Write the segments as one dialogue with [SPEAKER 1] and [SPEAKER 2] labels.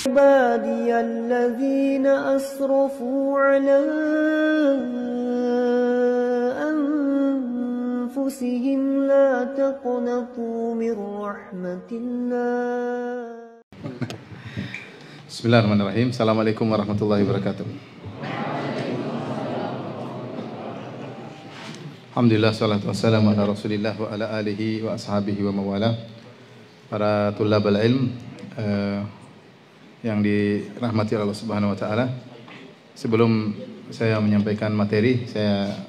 [SPEAKER 1] عبادي الذين أسرفوا على أنفسهم لا تقنطوا من رحمة الله.
[SPEAKER 2] Bismillahirrahmanirrahim. Assalamualaikum warahmatullahi wabarakatuh. Alhamdulillah, salatu wassalamu ala rasulillah wa ala alihi wa ashabihi wa mawala. Para tulabal ilm yang dirahmati Allah Subhanahu wa taala. Sebelum saya menyampaikan materi, saya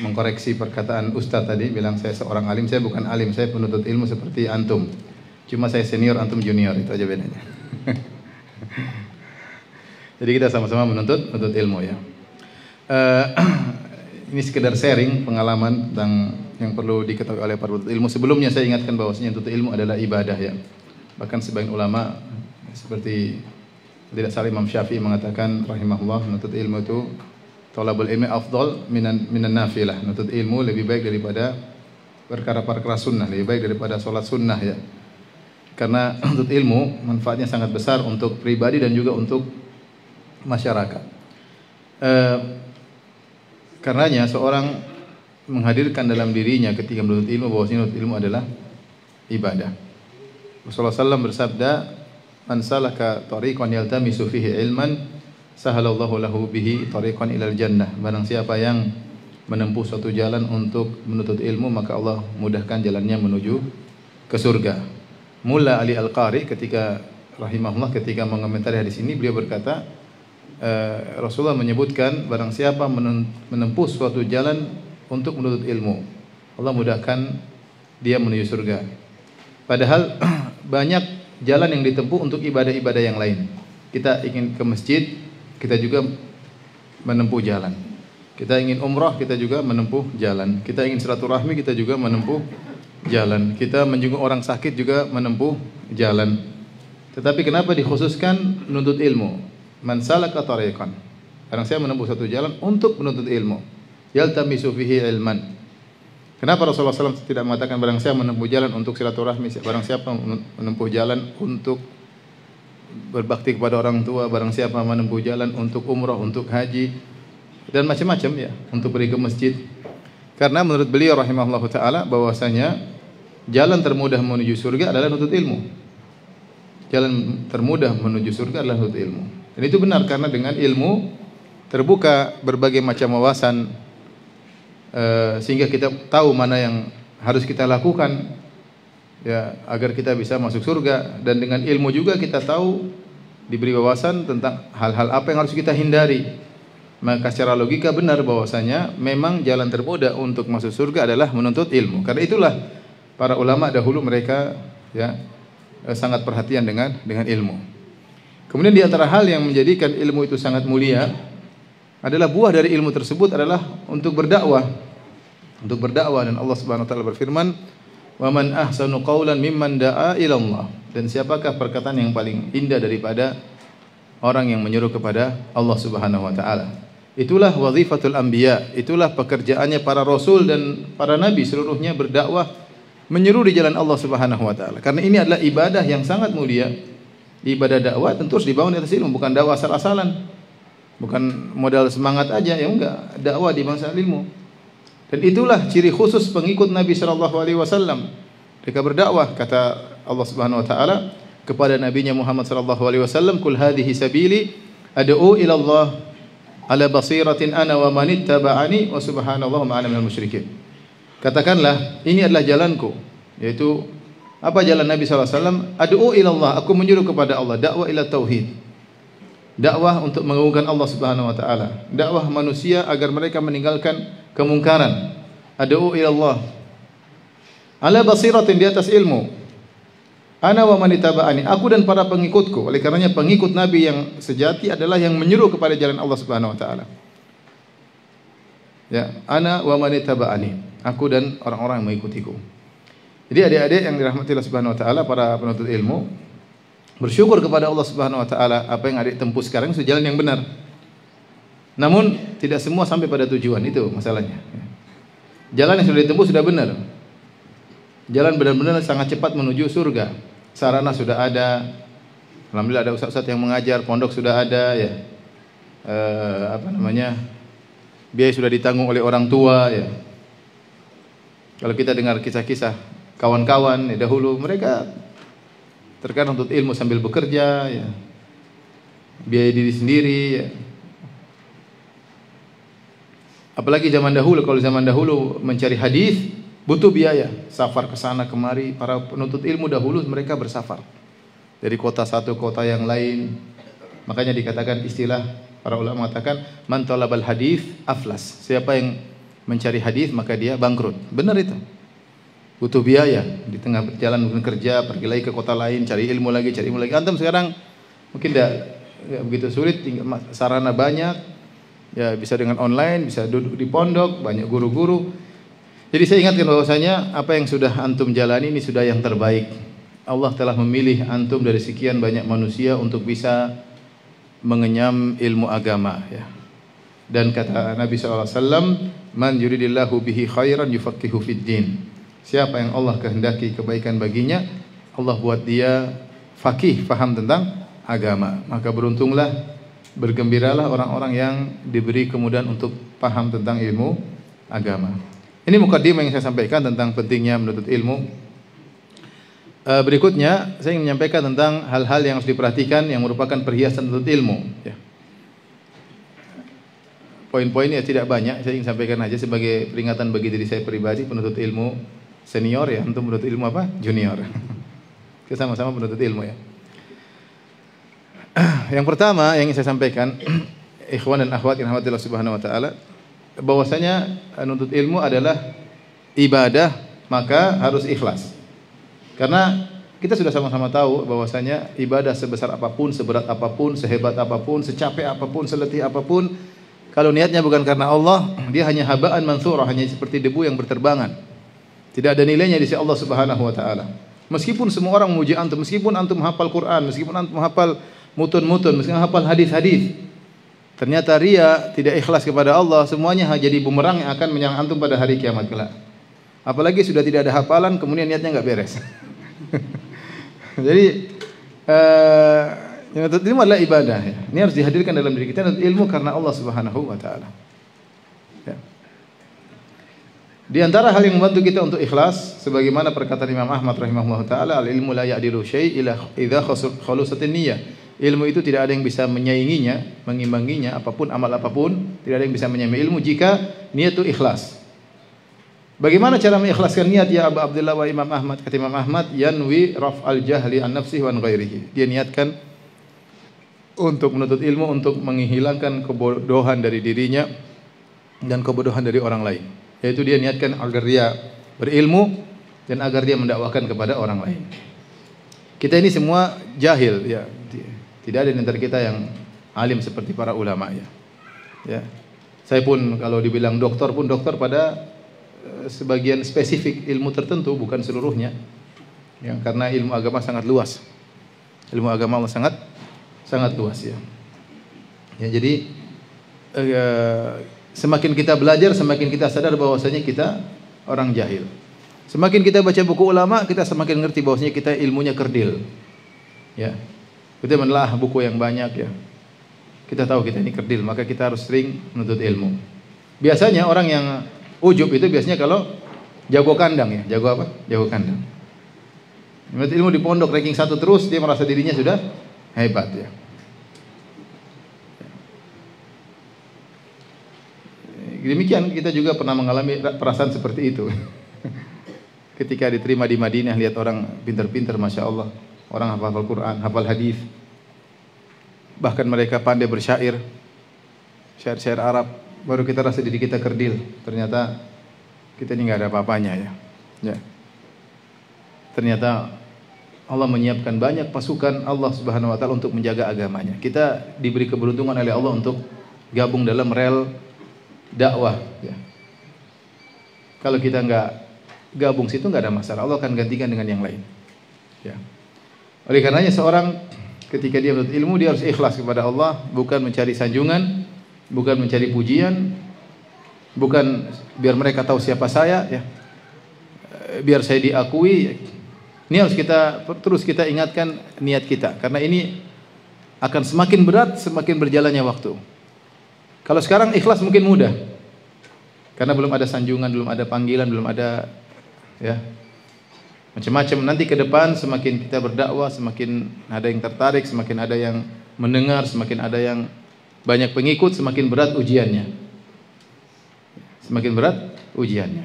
[SPEAKER 2] mengkoreksi perkataan Ustaz tadi, bilang saya seorang alim. Saya bukan alim, saya penuntut ilmu seperti antum. Cuma saya senior, antum junior, itu aja bedanya. Jadi kita sama-sama menuntut ilmu ya. Ini sekedar sharing pengalaman tentang yang perlu diketahui oleh para penuntut ilmu. Sebelumnya saya ingatkan bahwasanya menuntut ilmu adalah ibadah ya. Bahkan sebagian ulama seperti tidak salah Imam Syafi'i mengatakan rahimahullah, menuntut ilmu itu thalabul ilmi afdal minan nafilah. Menuntut ilmu lebih baik daripada perkara-perkara sunnah, lebih baik daripada sholat sunnah ya. Karena menuntut ilmu manfaatnya sangat besar untuk pribadi dan juga untuk masyarakat. Karenanya seorang menghadirkan dalam dirinya ketika menuntut ilmu bahwasanya menuntut ilmu adalah ibadah. Rasulullah SAW bersabda, "Man salaka tariqan yaltamisu fihi ilman, sahalallahu lahu bihi tariqan ilal jannah." Barang siapa yang menempuh suatu jalan untuk menuntut ilmu, maka Allah mudahkan jalannya menuju ke surga. Mulla Ali Al-Qari ketika rahimahullah ketika mengomentari hadis ini, beliau berkata, Rasulullah menyebutkan barang siapa menempuh suatu jalan untuk menuntut ilmu, Allah mudahkan dia menuju surga. Padahal banyak jalan yang ditempuh untuk ibadah-ibadah yang lain. Kita ingin ke masjid, kita juga menempuh jalan. Kita ingin umrah, kita juga menempuh jalan. Kita ingin silaturahmi, kita juga menempuh jalan. Kita menjenguk orang sakit juga menempuh jalan. Tetapi kenapa dikhususkan menuntut ilmu? Man salaka tariqan. Barang saya menempuh satu jalan untuk menuntut ilmu. Yaltamisu fihi ilman. Kenapa Rasulullah SAW tidak mengatakan barang saya menempuh jalan untuk silaturahmi, barang siapa menempuh jalan untuk berbakti kepada orang tua, barang siapa menempuh jalan untuk umrah, untuk haji dan macam-macam ya, untuk pergi ke masjid. Karena menurut beliau rahimahullahu taala bahwasanya jalan termudah menuju surga adalah menuntut ilmu. Jalan termudah menuju surga adalah menuntut ilmu. Dan itu benar karena dengan ilmu terbuka berbagai macam wawasan sehingga kita tahu mana yang harus kita lakukan ya agar kita bisa masuk surga, dan dengan ilmu juga kita tahu diberi wawasan tentang hal-hal apa yang harus kita hindari. Maka secara logika benar bahwasanya memang jalan termudah untuk masuk surga adalah menuntut ilmu. Karena itulah para ulama dahulu mereka ya sangat perhatian dengan ilmu. Kemudian di antara hal yang menjadikan ilmu itu sangat mulia adalah buah dari ilmu tersebut adalah untuk berdakwah. Untuk berdakwah, dan Allah Subhanahu wa taala berfirman, "Wa man ahsanu qawlan mimman da'a ila Allah." Dan siapakah perkataan yang paling indah daripada orang yang menyeru kepada Allah Subhanahu wa taala? Itulah wazifatul anbiya, itulah pekerjaannya para rasul dan para nabi seluruhnya, berdakwah, menyeru di jalan Allah Subhanahu wa taala. Karena ini adalah ibadah yang sangat mulia. Ibadah dakwah tentu harus dibangun di atas ilmu, bukan dakwah asal-asalan. Bukan modal semangat aja, ya enggak, dakwah dibangun atas ilmu. Dan itulah ciri khusus pengikut Nabi sallallahu alaihi wasallam. Mereka berdakwah, kata Allah Subhanahu wa taala kepada nabinya Muhammad sallallahu alaihi wasallam, "Qul hadhihi sabili ad'u ila Allah ala basiratin ana wa man ittaba'ani wa subhanallahi ma ana minal musyrikin." Katakanlah, ini adalah jalanku, yaitu apa jalan Nabi sallallahu alaihi wasallam? Ad'u ila Allah, aku menyeru kepada Allah, dakwah ila tauhid. Dakwah untuk mengagungkan Allah Subhanahu wa taala. Dakwah manusia agar mereka meninggalkan kemungkaran. Ad'u ila Allah ala basiratin, di atas ilmu. Ana wa man ittaba'ani, aku dan para pengikutku. Oleh karenanya pengikut Nabi yang sejati adalah yang menyeru kepada jalan Allah Subhanahu wa taala. Ya, ana wa man ittaba'ani, aku dan orang-orang yang mengikutiku. Jadi adik-adik yang dirahmati Allah Subhanahu wa taala, para penuntut ilmu, bersyukur kepada Allah Subhanahu wa taala apa yang adik tempuh sekarang itu jalan yang benar. Namun tidak semua sampai pada tujuan, itu masalahnya. Jalan yang sudah ditempuh sudah benar. Jalan benar-benar sangat cepat menuju surga. Sarana sudah ada, Alhamdulillah ada ustaz-ustaz yang mengajar, pondok sudah ada ya. Biaya sudah ditanggung oleh orang tua ya. Kalau kita dengar kisah-kisah kawan-kawan ya, dahulu mereka terkadang untuk ilmu sambil bekerja ya. Biaya diri sendiri ya. Apalagi zaman dahulu, kalau zaman dahulu mencari hadis butuh biaya, safar ke sana kemari. Para penuntut ilmu dahulu mereka bersafar dari kota satu kota yang lain. Makanya dikatakan istilah para ulama mengatakan man talabal hadis aflas. Siapa yang mencari hadis maka dia bangkrut. Benar itu. Butuh biaya di tengah jalan bekerja, pergi lagi ke kota lain, cari ilmu lagi. Antum sekarang mungkin tidak begitu sulit, sarana banyak. Ya bisa dengan online, bisa duduk di pondok, banyak guru-guru. Jadi saya ingatkan bahwasanya apa yang sudah antum jalani ini sudah yang terbaik. Allah telah memilih antum dari sekian banyak manusia untuk bisa mengenyam ilmu agama ya. Dan kata Nabi SAW, man yuridillahu bihi khairan yufaqihu fid din. Siapa yang Allah kehendaki kebaikan baginya, Allah buat dia faqih, faham tentang agama. Maka beruntunglah, bergembiralah orang-orang yang diberi kemudahan untuk paham tentang ilmu agama. Ini mukaddimah yang saya sampaikan tentang pentingnya menuntut ilmu. Berikutnya saya ingin menyampaikan tentang hal-hal yang harus diperhatikan yang merupakan perhiasan menuntut ilmu. Ya. Poin-poinnya tidak banyak, saya ingin sampaikan aja sebagai peringatan bagi diri saya pribadi, penuntut ilmu senior ya, untuk menuntut ilmu apa? Junior. Kita sama-sama penuntut ilmu ya. Yang pertama yang ingin saya sampaikan, ikhwan dan akhwat yang rahmatillah subhanahu wa ta'ala, bahwasanya menuntut ilmu adalah ibadah, maka harus ikhlas. Karena kita sudah sama-sama tahu bahwasanya ibadah sebesar apapun, seberat apapun, sehebat apapun, secapek apapun, seletih apapun, kalau niatnya bukan karena Allah, dia hanya habaan mansurah, hanya seperti debu yang berterbangan. Tidak ada nilainya di sisi Allah subhanahu wa ta'ala. Meskipun semua orang memuji antum, meskipun antum hafal Quran, meskipun antum hafal mutun-mutun, meskipun hafal hadis-hadis, ternyata ria, tidak ikhlas kepada Allah, semuanya jadi bumerang yang akan menyerang antum pada hari kiamat kelak. Apalagi sudah tidak ada hafalan, kemudian niatnya nggak beres. Jadi menuntut ilmu adalah ibadah. Ya. Ini harus dihadirkan dalam diri kita, menuntut ilmu karena Allah Subhanahu wa taala. Ya. Di antara hal yang membantu kita untuk ikhlas, sebagaimana perkataan Imam Ahmad rahimahullah taala, al-ilmu la ya'dilu syai' illa idza khalusatin niyyah. Ilmu itu tidak ada yang bisa menyainginya, mengimbanginya, apapun amal apapun, tidak ada yang bisa menyaingi ilmu jika niat itu ikhlas. Bagaimana cara mengikhlaskan niat ya Abu Abdullah wa Imam Ahmad? Kata Imam Ahmad, yanwi raf'al jahli an nafsihi wa an ghairihi. Dia niatkan untuk menuntut ilmu, untuk menghilangkan kebodohan dari dirinya dan kebodohan dari orang lain. Yaitu dia niatkan agar dia berilmu dan agar dia mendakwahkan kepada orang lain. Kita ini semua jahil ya. Tidak ada di antara kita yang alim seperti para ulama ya. Ya. Saya pun kalau dibilang doktor pun doktor pada sebagian spesifik ilmu tertentu, bukan seluruhnya. Ya, karena ilmu agama sangat luas. Ilmu agama Allah sangat luas ya. Ya, jadi semakin kita belajar, semakin kita sadar bahwasanya kita orang jahil. Semakin kita baca buku ulama, kita semakin ngerti bahwasanya kita ilmunya kerdil. Ya. Kita menelaah buku yang banyak ya. Kita tahu kita ini kerdil, maka kita harus sering menuntut ilmu. Biasanya orang yang ujub itu biasanya kalau jago kandang ya. Jago apa? Jago kandang. Menuntut ilmu di pondok ranking 1 terus, dia merasa dirinya sudah hebat ya. Demikian kita juga pernah mengalami perasaan seperti itu. Ketika diterima di Madinah, lihat orang pintar-pintar, masya Allah, orang hafal Quran, hafal hadis, bahkan mereka pandai bersyair, syair-syair Arab. Baru kita rasa diri kita kerdil. Ternyata kita ini nggak ada apa-apanya ya. Ya. Ternyata Allah menyiapkan banyak pasukan Allah Subhanahu Wa Taala untuk menjaga agamanya. Kita diberi keberuntungan oleh Allah untuk gabung dalam rel dakwah. Ya. Kalau kita nggak gabung situ nggak ada masalah. Allah akan gantikan dengan yang lain. Ya. Oleh karenanya seorang ketika dia menuntut ilmu, dia harus ikhlas kepada Allah, bukan mencari sanjungan, bukan mencari pujian, bukan biar mereka tahu siapa saya, ya, biar saya diakui. Ini harus terus kita ingatkan niat kita, karena ini akan semakin berat semakin berjalannya waktu. Kalau sekarang ikhlas mungkin mudah, karena belum ada sanjungan, belum ada panggilan, belum ada ya macam-macam. Nanti ke depan semakin kita berdakwah, semakin ada yang tertarik, semakin ada yang mendengar, semakin ada yang banyak pengikut, semakin berat ujiannya. Semakin berat ujiannya.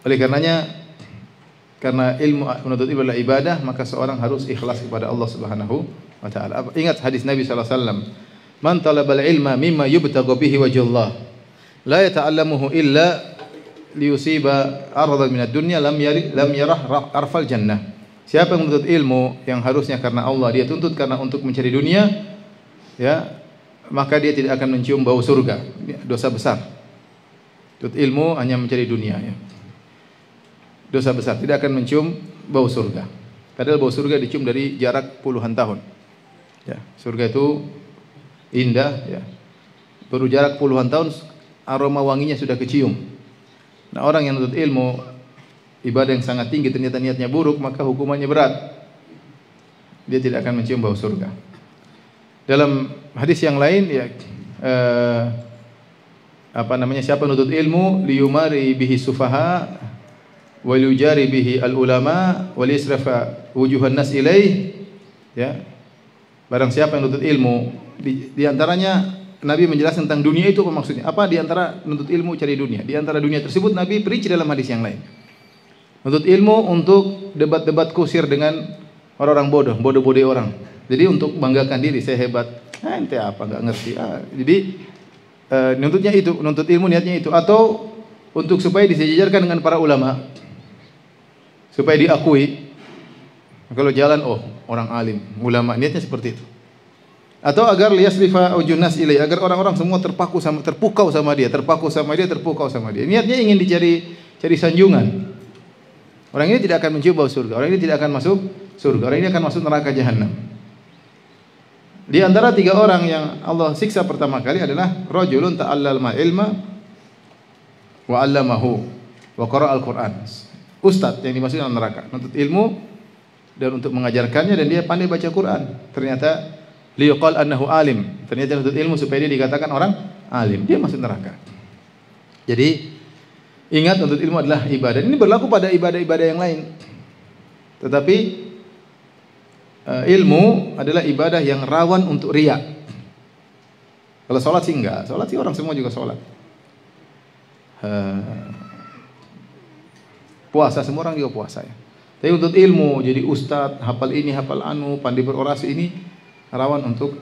[SPEAKER 2] Oleh karenanya, karena ilmu menuntut ilmu adalah ibadah, maka seorang harus ikhlas kepada Allah Subhanahu wa taala. Ingat hadis Nabi sallallahu alaihi wasallam, "Man talabal ilma mimma yubtagha bihi wajhullah, la yata'allamuhu illa liyusiba aradan minad dunya lam yarah arfal jannah." Siapa yang menuntut ilmu yang harusnya karena Allah, dia tuntut karena untuk mencari dunia, ya, maka dia tidak akan mencium bau surga. Dosa besar. Tuntut ilmu hanya mencari dunia, ya. Dosa besar, tidak akan mencium bau surga. Padahal bau surga dicium dari jarak puluhan tahun. Ya, surga itu indah, ya. Baru jarak puluhan tahun aroma wanginya sudah kecium. Nah, orang yang menuntut ilmu ibadah yang sangat tinggi ternyata niatnya buruk, maka hukumannya berat. Dia tidak akan mencium bau surga. Dalam hadis yang lain, ya, siapa menuntut ilmu liyumari bihi sufaha wal yujari bihi al ulama wal yasrafa wujuhan nas ilaih, ya. Barang siapa yang menuntut ilmu, di antaranya Nabi menjelaskan tentang dunia itu apa maksudnya. Apa di antara menuntut ilmu cari dunia? Di antara dunia tersebut Nabi perinci dalam hadis yang lain. Menuntut ilmu untuk debat-debat kusir dengan orang-orang bodoh-bodoh orang. Jadi untuk banggakan diri, saya hebat. Ente apa enggak ngerti. Jadi nuntut ilmu niatnya itu, atau untuk supaya disejajarkan dengan para ulama. Supaya diakui. Kalau jalan, oh, orang alim, ulama, niatnya seperti itu. Atau agar liyasrifa ujunas ilai, agar orang-orang semua terpukau sama dia. Niatnya ingin cari sanjungan. Orang ini tidak akan mencium bau surga. Orang ini tidak akan masuk surga. Orang ini akan masuk neraka jahanam. Di antara 3 orang yang Allah siksa pertama kali adalah rajulun ta'allama ilma wa 'allamahu wa qara'a al-Qur'an. Ustaz yang dimasukkan neraka, menuntut ilmu dan untuk mengajarkannya, dan dia pandai baca Quran. Ternyata liyuqal annahu alim. Ternyata menuntut ilmu supaya dia dikatakan orang alim. Dia masuk neraka. Jadi ingat, menuntut ilmu adalah ibadah. Ini berlaku pada ibadah-ibadah yang lain. Tetapi ilmu adalah ibadah yang rawan untuk riya. Kalau sholat sih enggak. Sholat sih orang semua juga sholat. Puasa, semua orang juga puasa, ya. Tapi untuk ilmu, jadi ustadz, hafal ini, hafal anu, pandai berorasi, ini rawan untuk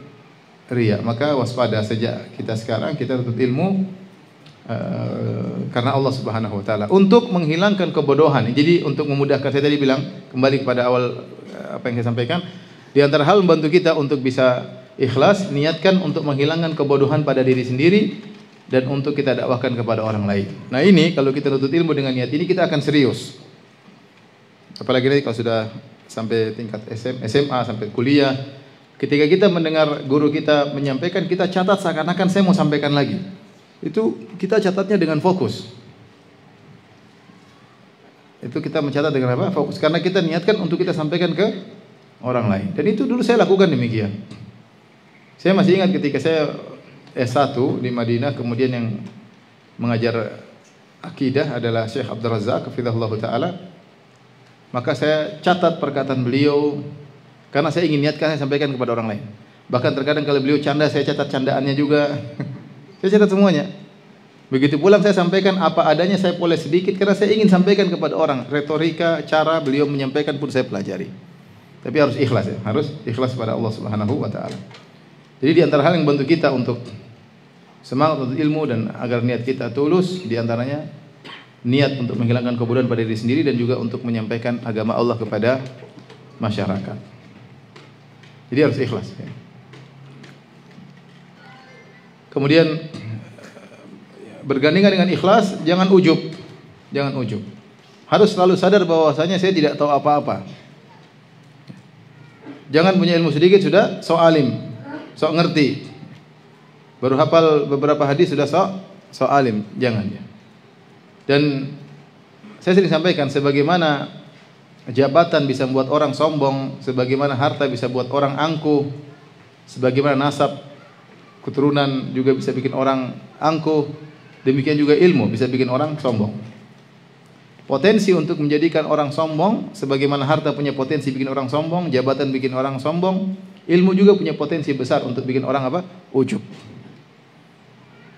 [SPEAKER 2] riya. Maka waspada sejak kita sekarang, kita tuntut ilmu karena Allah Subhanahu wa taala, untuk menghilangkan kebodohan. Jadi untuk memudahkan, saya tadi bilang kembali kepada awal apa yang saya sampaikan, di antara hal membantu kita untuk bisa ikhlas, niatkan untuk menghilangkan kebodohan pada diri sendiri dan untuk kita dakwahkan kepada orang lain. Nah, ini kalau kita nuntut ilmu dengan niat ini, kita akan serius. Apalagi nanti kalau sudah sampai tingkat SMA, sampai kuliah, ketika kita mendengar guru kita menyampaikan, kita catat seakan-akan saya mau sampaikan lagi. Itu kita catatnya dengan fokus. Itu kita mencatat dengan apa? Fokus. Karena kita niatkan untuk kita sampaikan ke orang lain. Dan itu dulu saya lakukan demikian. Saya masih ingat ketika saya S1 di Madinah, kemudian yang mengajar akidah adalah Syekh Abdul Razak hafizahullah taala. Maka saya catat perkataan beliau, karena saya ingin niatkan saya sampaikan kepada orang lain. Bahkan terkadang kalau beliau canda, saya catat candaannya juga. Saya catat semuanya. Begitu pulang saya sampaikan apa adanya, saya poles sedikit karena saya ingin sampaikan kepada orang. Retorika, cara beliau menyampaikan pun saya pelajari. Tapi harus ikhlas, ya. Harus ikhlas pada Allah Subhanahu wa taala. Jadi di antara hal yang bantu kita untuk semangat untuk ilmu dan agar niat kita tulus, di antaranya niat untuk menghilangkan kebodohan pada diri sendiri dan juga untuk menyampaikan agama Allah kepada masyarakat. Jadi harus ikhlas, ya. Kemudian bergandengan dengan ikhlas, jangan ujub. Jangan ujub. Harus selalu sadar bahwasanya saya tidak tahu apa-apa. Jangan punya ilmu sedikit sudah sok alim, sok ngerti. Baru hafal beberapa hadis sudah sok alim. Jangan, ya. Dan saya sering sampaikan, sebagaimana jabatan bisa membuat orang sombong, sebagaimana harta bisa buat orang angkuh, sebagaimana nasab keturunan juga bisa bikin orang angkuh, demikian juga ilmu bisa bikin orang sombong. Potensi untuk menjadikan orang sombong, sebagaimana harta punya potensi bikin orang sombong, jabatan bikin orang sombong, ilmu juga punya potensi besar untuk bikin orang apa? Ujub.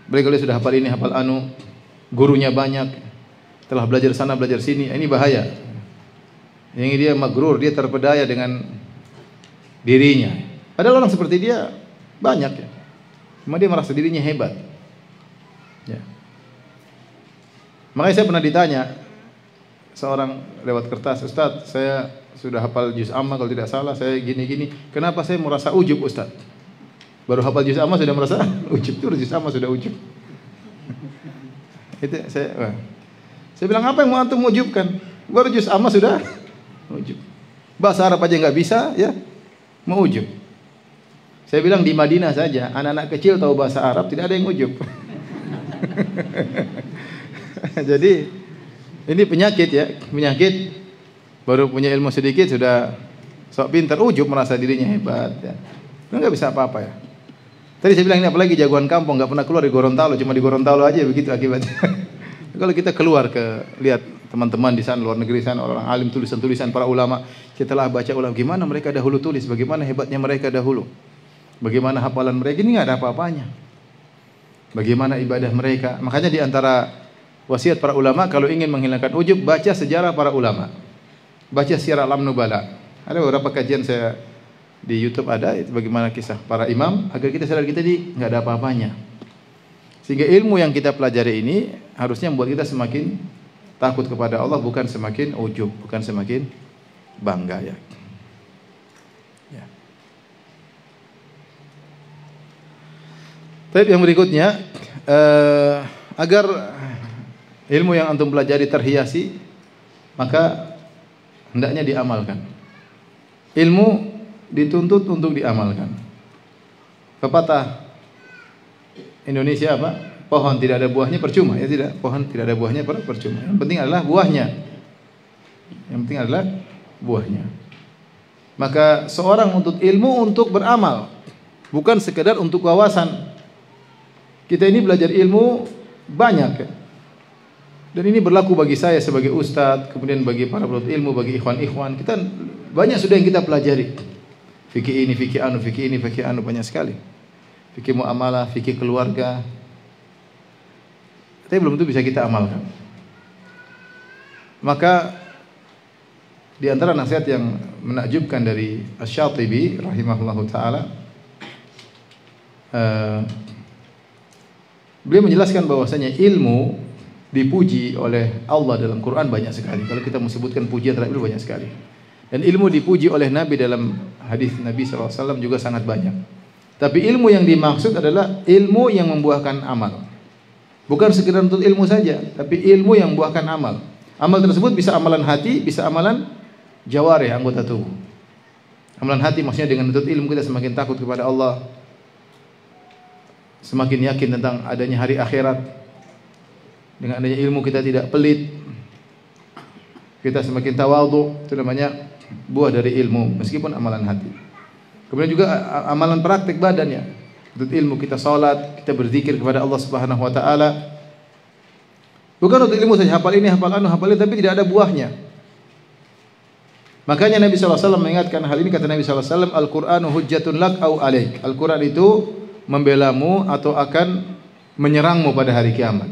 [SPEAKER 2] Mereka kalau sudah hafal ini, hafal anu, gurunya banyak, telah belajar sana, belajar sini, ini bahaya. Yang dia magrur, dia terpedaya dengan dirinya. Padahal orang seperti dia banyak ya. Cuma dia merasa dirinya hebat. Ya. Makanya saya pernah ditanya seorang lewat kertas, Ustaz, saya sudah hafal juz amma kalau tidak salah, saya gini-gini. Kenapa saya merasa ujub, Ustaz? Baru hafal juz amma sudah merasa ujub, itu juz amma sudah ujub. Itu saya bilang, apa yang mau antum ujubkan? Baru juz amma sudah ujub. Bahasa Arab aja nggak bisa, ya mau ujub. Saya bilang di Madinah saja, anak-anak kecil tahu bahasa Arab tidak ada yang ujub. Jadi ini penyakit ya, penyakit. Baru punya ilmu sedikit sudah sok pintar, ujub, merasa dirinya hebat. Ya. Nggak bisa apa-apa ya. Tadi saya bilang ini apalagi jagoan kampung, nggak pernah keluar di Gorontalo, cuma di Gorontalo aja begitu akibatnya. Kalau kita keluar ke lihat teman-teman di sana luar negeri sana, orang alim, tulisan-tulisan para ulama, setelah baca ulama gimana mereka dahulu tulis, bagaimana hebatnya mereka dahulu, bagaimana hafalan mereka, ini nggak ada apa-apanya. Bagaimana ibadah mereka. Makanya di antara wasiat para ulama kalau ingin menghilangkan ujub, baca sejarah para ulama, baca Syiar A'lam Nubala. Ada beberapa kajian saya di YouTube ada itu bagaimana kisah para imam agar kita sadar kita di nggak ada apa-apanya. Sehingga ilmu yang kita pelajari ini harusnya membuat kita semakin takut kepada Allah, bukan semakin ujub, bukan semakin bangga ya. Ya. Tapi yang berikutnya agar ilmu yang antum pelajari terhiasi, maka hendaknya diamalkan. Ilmu dituntut untuk diamalkan. Pepatah Indonesia apa? Pohon tidak ada buahnya percuma, ya tidak. Pohon tidak ada buahnya percuma. Yang penting adalah buahnya. Yang penting adalah buahnya. Maka seorang untuk ilmu untuk beramal, bukan sekedar untuk wawasan. Kita ini belajar ilmu banyak ya. Dan ini berlaku bagi saya sebagai ustadz, kemudian bagi para penuntut ilmu, bagi ikhwan-ikhwan. Kita banyak sudah yang kita pelajari. Fikih ini, fikih anu, fikih ini, fikih anu, banyak sekali. Fikih muamalah, fikih keluarga. Tapi belum tentu bisa kita amalkan. Maka di antara nasihat yang menakjubkan dari Asy-Syatibi rahimahullahu taala, beliau menjelaskan bahwasanya ilmu dipuji oleh Allah dalam Quran banyak sekali. Kalau kita mau sebutkan pujian terhadap ilmu banyak sekali. Dan ilmu dipuji oleh Nabi dalam hadis Nabi SAW juga sangat banyak. Tapi ilmu yang dimaksud adalah ilmu yang membuahkan amal. Bukan sekedar untuk ilmu saja, tapi ilmu yang membuahkan amal. Amal tersebut bisa amalan hati, bisa amalan jawarih, anggota tubuh. Amalan hati maksudnya dengan menuntut ilmu kita semakin takut kepada Allah, semakin yakin tentang adanya hari akhirat. Dengan adanya ilmu kita tidak pelit, kita semakin tawadhu, itu namanya buah dari ilmu, meskipun amalan hati. Kemudian juga amalan praktik badannya. Untuk ilmu kita salat, kita berzikir kepada Allah Subhanahu wa taala. Bukan untuk ilmu saja, hafal ini, hafal anu, hafal ini, tapi tidak ada buahnya. Makanya Nabi SAW mengingatkan hal ini, kata Nabi SAW, Al-Qur'anu hujjatun lak au alaik. Al-Qur'an itu membelamu atau akan menyerangmu pada hari kiamat.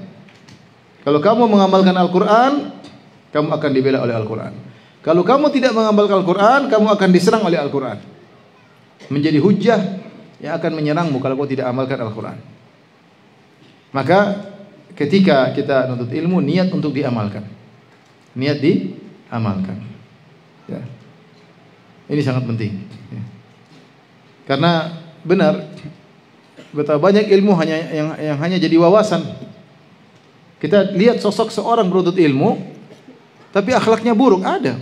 [SPEAKER 2] Kalau kamu mengamalkan Al-Qur'an, kamu akan dibela oleh Al-Qur'an. Kalau kamu tidak mengamalkan Al-Qur'an, kamu akan diserang oleh Al-Qur'an. Menjadi hujjah yang akan menyerangmu kalau kau tidak amalkan Al-Qur'an. Maka ketika kita menuntut ilmu, niat untuk diamalkan. Niat diamalkan. Ya. Ini sangat penting. Ya. Karena benar, betapa banyak ilmu yang hanya jadi wawasan. Kita lihat sosok seorang penuntut ilmu, tapi akhlaknya buruk, ada.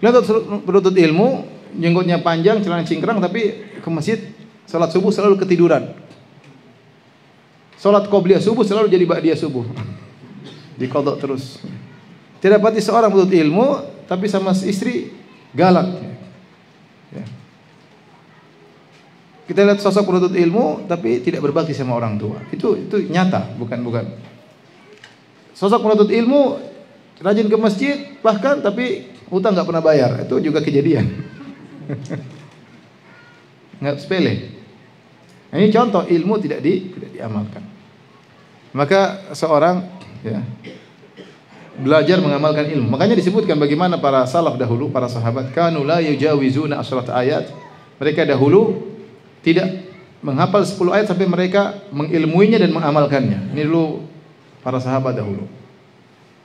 [SPEAKER 2] Lihat penuntut ilmu, jenggotnya panjang, celana cingkrang, tapi ke masjid, salat subuh selalu ketiduran. Salat qobliyah subuh selalu jadi ba'diyah subuh. Diqadha terus. Tidak pati seorang penuntut ilmu tapi sama istri galak. Ya. Kita lihat sosok penuntut ilmu tapi tidak berbakti sama orang tua. Itu nyata, bukan. Sosok penuntut ilmu rajin ke masjid bahkan tapi utang nggak pernah bayar. Itu juga kejadian. Nggak sepele. Nah, ini contoh ilmu tidak diamalkan. Maka seorang ya belajar mengamalkan ilmu. Makanya disebutkan bagaimana para salaf dahulu, para sahabat, kanu la yujawizuna asrat ayat. Mereka dahulu tidak menghafal 10 ayat sampai mereka mengilmuinya dan mengamalkannya. Ini dulu para sahabat dahulu.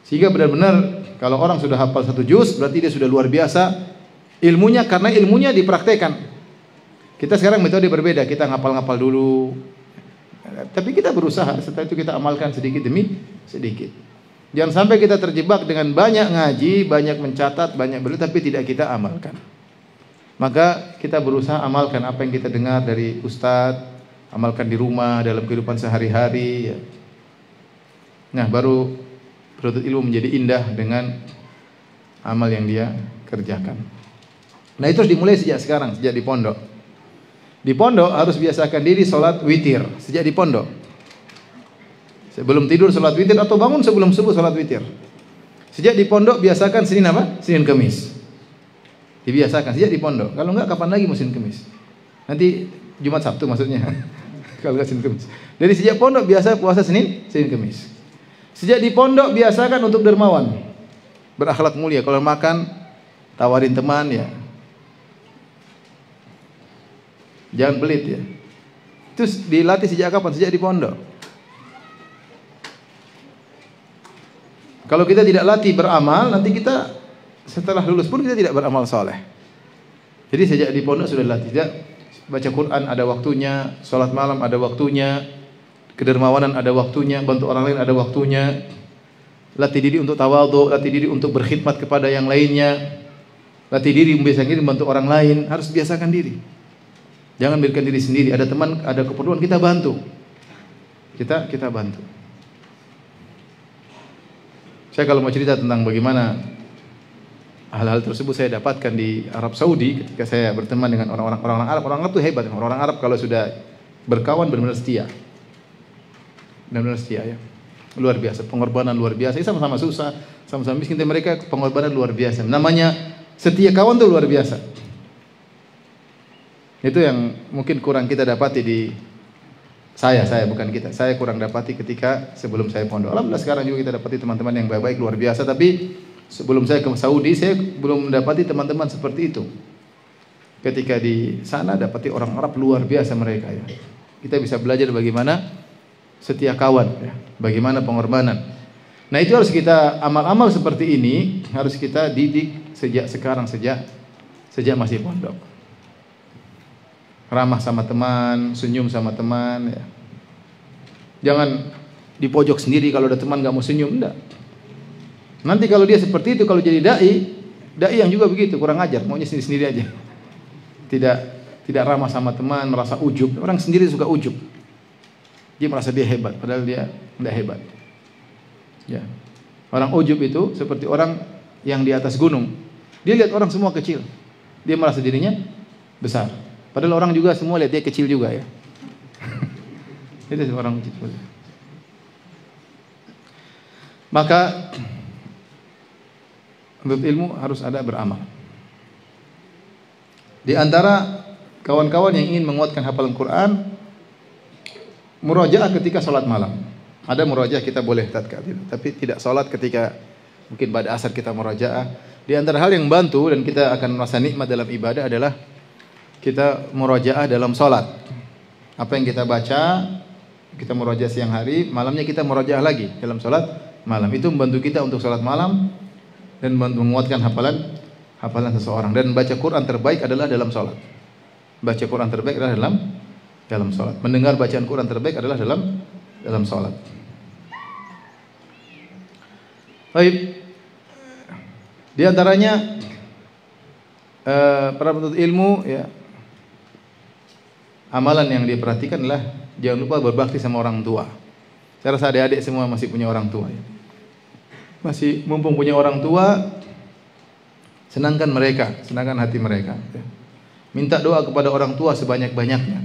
[SPEAKER 2] Sehingga benar-benar kalau orang sudah hafal 1 juz berarti dia sudah luar biasa ilmunya, karena ilmunya dipraktekkan. Kita sekarang metode berbeda, kita ngapal-ngapal dulu. Tapi kita berusaha, setelah itu kita amalkan sedikit demi sedikit. Jangan sampai kita terjebak dengan banyak ngaji, banyak mencatat, banyak belajar tapi tidak kita amalkan. Maka kita berusaha amalkan apa yang kita dengar dari ustadz, amalkan di rumah, dalam kehidupan sehari-hari. Nah, baru penuntut ilmu menjadi indah dengan amal yang dia kerjakan. Nah, itu harus dimulai sejak sekarang, sejak di pondok. Di pondok harus biasakan diri sholat witir sejak di pondok. Sebelum tidur sholat witir atau bangun sebelum subuh sholat witir. Sejak di pondok biasakan Senin apa? Senin Kemis. Dibiasakan sejak di pondok. Kalau enggak kapan lagi mau Senin Kemis? Nanti Jumat Sabtu maksudnya. Kalau enggak Senin Kemis. Jadi sejak pondok biasa puasa Senin Kemis. Sejak di pondok biasakan untuk dermawan, berakhlak mulia. Kalau makan tawarin teman ya. Jangan pelit ya. Terus dilatih sejak kapan? Sejak di pondok. Kalau kita tidak latih beramal, nanti kita setelah lulus pun kita tidak beramal soleh. Jadi sejak di pondok sudah latih. Sejak baca Quran ada waktunya, sholat malam ada waktunya, kedermawanan ada waktunya, bantu orang lain ada waktunya. Latih diri untuk tawadhu, latih diri untuk berkhidmat kepada yang lainnya. Latih diri membiasakan diri membantu orang lain. Harus biasakan diri. Jangan biarkan diri sendiri. Ada teman, ada keperluan, kita bantu. Kita bantu. Saya kalau mau cerita tentang bagaimana hal-hal tersebut saya dapatkan di Arab Saudi ketika saya berteman dengan orang-orang Arab. Orang Arab itu hebat. Orang Arab kalau sudah berkawan benar-benar setia. Benar-benar setia ya. Luar biasa, pengorbanan luar biasa. Ini sama-sama susah, sama-sama miskin, tapi mereka pengorbanan luar biasa. Namanya setia kawan itu luar biasa. Itu yang mungkin kurang kita dapati di saya bukan kita. Saya kurang dapati ketika sebelum saya pondok. Alhamdulillah sekarang juga kita dapati teman-teman yang baik-baik luar biasa, tapi sebelum saya ke Saudi saya belum mendapati teman-teman seperti itu. Ketika di sana dapati orang Arab luar biasa mereka ya. Kita bisa belajar bagaimana setia kawan ya, bagaimana pengorbanan. Nah, itu harus kita amal-amal seperti ini harus kita didik sejak sekarang, sejak masih pondok. Ramah sama teman, senyum sama teman ya. Jangan di pojok sendiri kalau ada teman enggak mau senyum, enggak. Nanti kalau dia seperti itu, kalau jadi dai yang juga begitu, kurang ajar, maunya sendiri-sendiri aja. Tidak ramah sama teman, merasa ujub. Orang sendiri suka ujub. Dia merasa dia hebat padahal dia enggak hebat. Ya. Orang ujub itu seperti orang yang di atas gunung. Dia lihat orang semua kecil. Dia merasa dirinya besar. Padahal orang juga semua lihat dia kecil juga ya. Itu orang kecil. Maka untuk ilmu harus ada beramal. Di antara kawan-kawan yang ingin menguatkan hafalan Quran, murajaah ketika sholat malam. Ada murajaah kita boleh tapi tidak sholat ketika mungkin pada asar kita murajaah. Di antara hal yang bantu dan kita akan merasa nikmat dalam ibadah adalah kita murajaah dalam sholat. Apa yang kita baca, kita murajaah siang hari, malamnya kita murajaah lagi dalam sholat malam. Itu membantu kita untuk sholat malam dan menguatkan hafalan seseorang. Dan baca Quran terbaik adalah dalam sholat. Baca Quran terbaik adalah dalam sholat. Mendengar bacaan Quran terbaik adalah dalam sholat. Baik. Di antaranya para penuntut ilmu ya, amalan yang diperhatikan adalah jangan lupa berbakti sama orang tua. Saya rasa adik-adik semua masih punya orang tua ya. Masih mumpung punya orang tua, Senangkan mereka, senangkan hati mereka. Ya. Minta doa kepada orang tua sebanyak-banyaknya.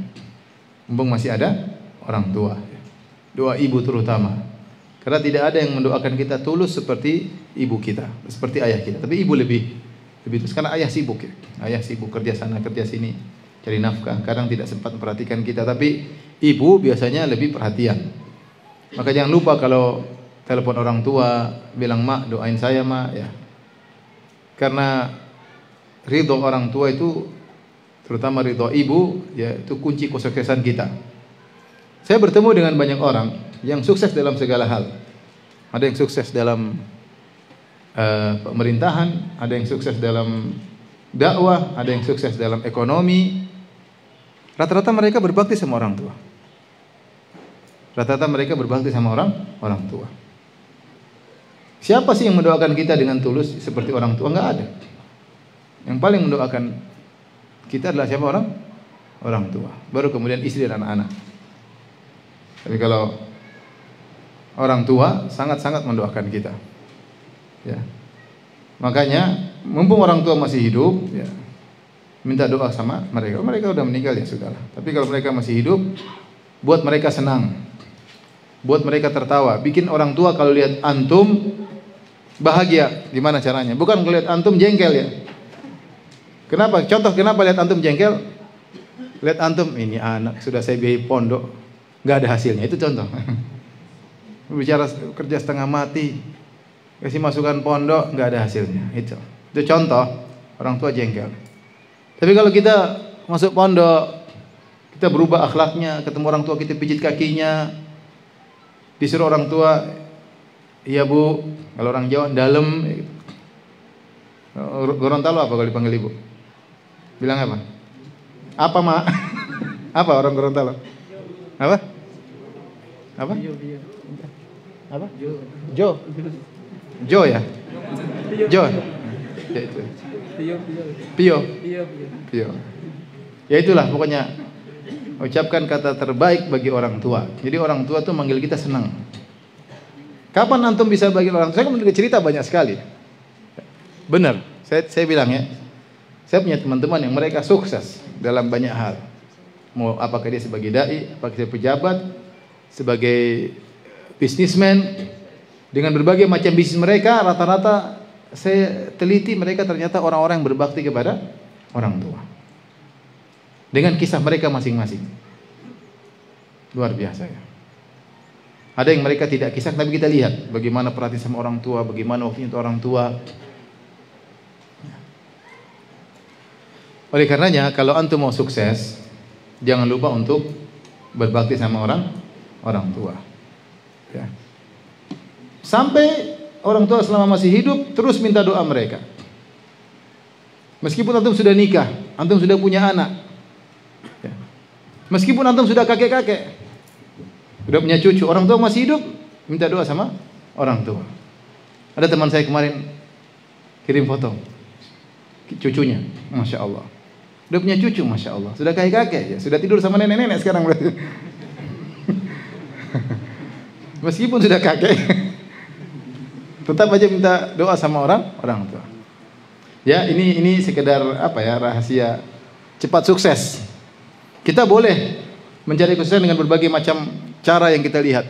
[SPEAKER 2] Mumpung masih ada orang tua. Doa ibu terutama. Karena tidak ada yang mendoakan kita tulus seperti ibu kita, seperti ayah kita. Tapi ibu lebih tulus karena ayah sibuk ya. Ayah sibuk kerja sana kerja sini, cari nafkah. Kadang tidak sempat memperhatikan kita. Tapi ibu biasanya lebih perhatian. Maka jangan lupa kalau telepon orang tua, bilang mak doain saya mak ya. Karena ridho orang tua itu, terutama ridho ibu, ya itu kunci kesuksesan kita. Saya bertemu dengan banyak orang yang sukses dalam segala hal. Ada yang sukses dalam pemerintahan, ada yang sukses dalam dakwah, ada yang sukses dalam ekonomi. Rata-rata mereka berbakti sama orang tua. Rata-rata mereka berbakti sama orang tua. Siapa sih yang mendoakan kita dengan tulus seperti orang tua? Enggak ada. Yang paling mendoakan kita adalah siapa? Orang tua. Baru kemudian istri dan anak-anak. Tapi kalau orang tua sangat-sangat mendoakan kita. Ya. Makanya mumpung orang tua masih hidup, ya, minta doa sama mereka. Mereka udah meninggal ya sudahlah. Tapi kalau mereka masih hidup, buat mereka senang. Buat mereka tertawa. Bikin orang tua kalau lihat antum bahagia. Gimana caranya? Bukan ngelihat antum jengkel ya. Kenapa? Contoh kenapa lihat antum jengkel? Lihat antum, ini anak sudah saya biayai pondok, nggak ada hasilnya. Itu contoh. Bicara kerja setengah mati, kasih masukan pondok, nggak ada hasilnya. Itu contoh orang tua jengkel. Tapi kalau kita masuk pondok, kita berubah akhlaknya, ketemu orang tua kita pijit kakinya, disuruh orang tua, iya bu, kalau orang Jawa dalem, Gorontalo apa kalau dipanggil ibu? Bilang apa? Apa mak? Apa orang Gorontalo? Apa? Apa? Apa? Jo ya? Jo. Ya itu. Pio. Ya itulah pokoknya. Ucapkan kata terbaik bagi orang tua. Jadi orang tua tuh manggil kita senang. Kapan antum bisa bagi orang tua? Saya kan cerita banyak sekali. Benar. Saya bilang ya. Saya punya teman-teman yang mereka sukses dalam banyak hal. Mau apakah dia sebagai dai, apakah dia pejabat, sebagai bisnismen, dengan berbagai macam bisnis mereka, rata-rata saya teliti mereka ternyata orang-orang yang berbakti kepada orang tua. Dengan kisah mereka masing-masing. Luar biasa ya. Ada yang mereka tidak kisah, tapi kita lihat bagaimana perhatian sama orang tua, bagaimana waktunya untuk orang tua. Oleh karenanya, kalau antum mau sukses, jangan lupa untuk berbakti sama orang tua. Ya. Sampai orang tua selama masih hidup, terus minta doa mereka. Meskipun antum sudah nikah, antum sudah punya anak, ya. Meskipun antum sudah kakek-kakek, sudah punya cucu, orang tua masih hidup, minta doa sama orang tua. Ada teman saya kemarin kirim foto cucunya, Masya Allah. Udah punya cucu, Masya Allah. Sudah kakek-kakek, ya. Sudah tidur sama nenek-nenek sekarang. Meskipun sudah kakek, tetap aja minta doa sama orang tua. Ya, ini sekedar apa ya, rahasia cepat sukses. Kita boleh mencari kesuksesan dengan berbagai macam cara yang kita lihat.